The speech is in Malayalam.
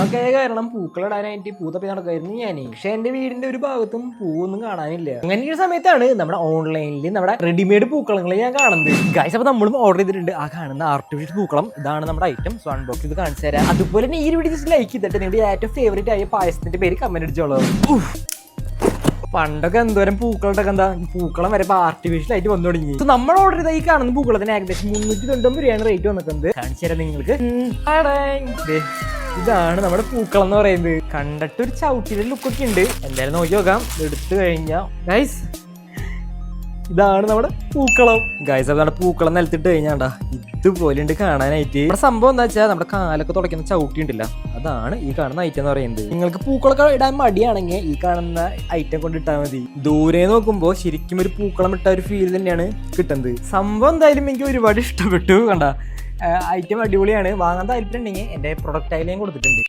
ഒക്കെ കാരണം പൂക്കളിടാനായിട്ട് പൂത്തപ്പി നടക്കായിരുന്നു ഞാൻ. പക്ഷെ എന്റെ വീടിന്റെ ഒരു ഭാഗത്തും പൂവൊന്നും കാണാനില്ല. അങ്ങനെ ഒരു സമയത്താണ് നമ്മുടെ ഓൺലൈനിൽ നമ്മുടെ റെഡിമെയ്ഡ് പൂക്കളങ്ങൾ ഞാൻ കാണുന്നത്. ഗൈസ്, അപ്പൊ നമ്മളും ഓർഡർ ചെയ്തിട്ടുണ്ട്. ആ കാണുന്ന ആർട്ടിഫിഷ്യൽ പൂക്കളം ഇതാണ് നമ്മുടെ ഐറ്റം. സോ അൺബോക്സ് ഇത് കാണിച്ചു തരാം. അതുപോലെ തന്നെ ഈ വീഡിയോ ജസ്റ്റ് ലൈക്ക് ചെയ്തിട്ട് നിങ്ങളുടെ ഏറ്റവും ഫേവറേറ്റ് ആയ പായസത്തിന്റെ പേര് കമന്റ് അടിച്ചോളൂ. പണ്ടൊക്കെ എന്തോരം പൂക്കളുടെ എന്താ പൂക്കളം വരെ ആർട്ടിഫിഷ്യൽ ആയിട്ട് വന്നു തുടങ്ങി. നമ്മൾ ഓർഡർ ചെയ്ത ഈ കാണുന്ന പൂക്കളത്തിന് ഏകദേശം 390 രൂപയാണ് റേറ്റ് വന്നിട്ടുണ്ട്. കാണിച്ചു തരാം നിങ്ങൾക്ക്. ഇതാണ് നമ്മുടെ പൂക്കളം എന്ന് പറയുന്നത്. കണ്ടിട്ട് ഒരു ചവിട്ടിയുടെ ലുക്കൊക്കെ ഉണ്ട്. എന്തായാലും നോക്കി നോക്കാം. എടുത്തു കഴിഞ്ഞാൽ ഗൈസ് ഇതാണ് നമ്മുടെ പൂക്കളം. ഗൈസ് അതാണ് പൂക്കളം നിലത്തിട്ട് കഴിഞ്ഞാണ്ടാ ഇതുപോലെ ഉണ്ട് കാണാനായിട്ട്. നമ്മുടെ സംഭവം എന്താ വെച്ചാൽ നമ്മുടെ കാലൊക്കെ തുടയ്ക്കുന്ന ചവിട്ടി ഉണ്ടല്ല, അതാണ് ഈ കാണുന്ന ഐറ്റം എന്ന് പറയുന്നത്. നിങ്ങൾക്ക് പൂക്കളൊക്കെ ഇടാൻ മടിയാണെങ്കിൽ ഈ കാണുന്ന ഐറ്റം കൊണ്ട് ഇട്ടാൽ മതി. ദൂരെ നോക്കുമ്പോൾ ശരിക്കും ഒരു പൂക്കളം ഇട്ട ഒരു ഫീൽ തന്നെയാണ് കിട്ടുന്നത്. സംഭവം എന്തായാലും എനിക്ക് ഒരുപാട് ഇഷ്ടപ്പെട്ടു. കണ്ട ഐറ്റം അടിപൊളിയാണ്. വാങ്ങാൻ താല്പര്യം ഉണ്ടെങ്കിൽ എൻ്റെ പ്രൊഡക്റ്റ് ആയാലും ഞാൻ കൊടുത്തിട്ടുണ്ട്.